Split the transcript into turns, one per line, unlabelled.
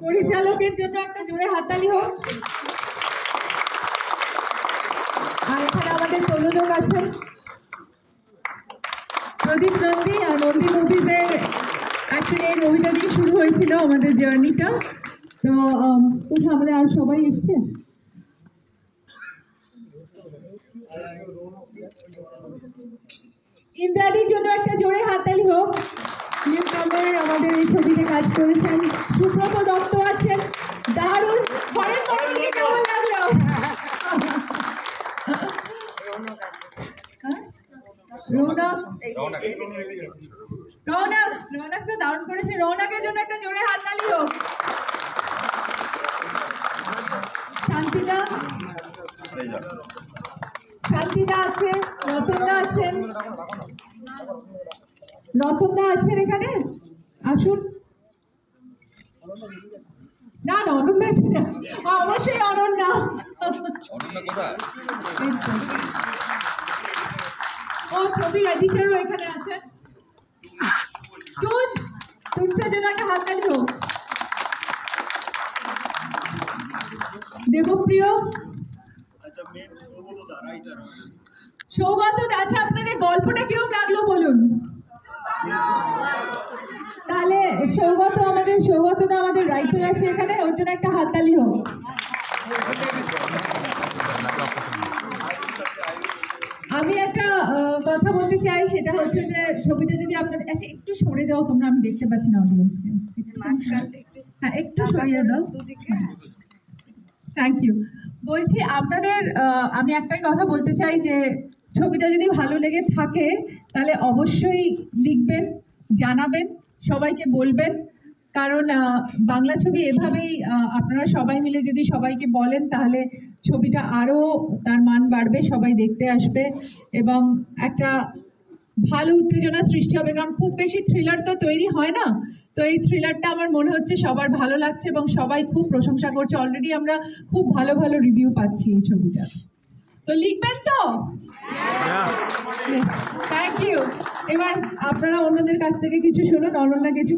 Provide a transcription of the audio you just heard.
পরিচালকের জন্য একটা জোরে হাততালি হোক। আর এখানে আমাদের প্রযোজক আছেন প্রদীপ নন্দী, আর নন্দী মুভিজের অ্যাকচুয়ালি এই মুভিটা দিয়ে শুরু হয়েছিল আমাদের জার্নিটা। তো কোথাও আমাদের আর সবাই এসছে। ইন্দ্রাণীর জন্য একটা জোরে হাততালি হোক। নিউকামার আমাদের এই ছবিতে কাজ করেছেন। সুব্রত দত্ত আছেন, দারুণ। কেমন লাগলো? রৌনক তো দারুণ করেছে। রৌনকের জন্য একটা জোরে হাততালি হোক। শান্তিদা আছে, রতনদা আছেন এখানে, আসুন। না অনন্যা অবশ্যই অনন্যা। ও ছবির এডিটরও এখানে আছেন। তুলসের জন্য একটা হাততালি হোক। দেবপ্রিয়, সৌগত। আচ্ছা, আপনাদের গল্পটা কিরকম লাগলো বলুন। তাহলে সৌগতদা আমাদের রাইটার আছে এখানে, ওর জন্য একটা হাততালি হোক। আমি একটা কথা বলতে চাই, সেটা হচ্ছে যে ছবিটা যদি আপনাদের, আচ্ছা একটু সরে যাও তোমরা, আমি দেখতে পাচ্ছি না অডিয়েন্সকে। হ্যাঁ একটু সরিয়ে দাও। Thank you. বলছি আপনাদের, আমি একটাই কথা বলতে চাই যে ছবিটা যদি ভালো লেগে থাকে তাহলে অবশ্যই লিখবেন, জানাবেন, সবাইকে বলবেন। কারণ বাংলা ছবি এভাবেই আপনারা সবাই মিলে যদি সবাইকে বলেন তাহলে ছবিটা আরও তার মান বাড়বে, সবাই দেখতে আসবে এবং একটা ভালো উত্তেজনা সৃষ্টি হবে। কারণ খুব বেশি থ্রিলার তো তৈরি হয় না, তো এই থ্রিলারটা আমার মনে হচ্ছে সবার ভালো লাগছে এবং সবাই খুব প্রশংসা করছে। অলরেডি আমরা খুব ভালো ভালো রিভিউ পাচ্ছি এই ছবিটা। তো লিখবেন তো? Thank you. এবার আপনারা অন্যদের কাছ থেকে কিছু শুনুন। অনন্যা কিছু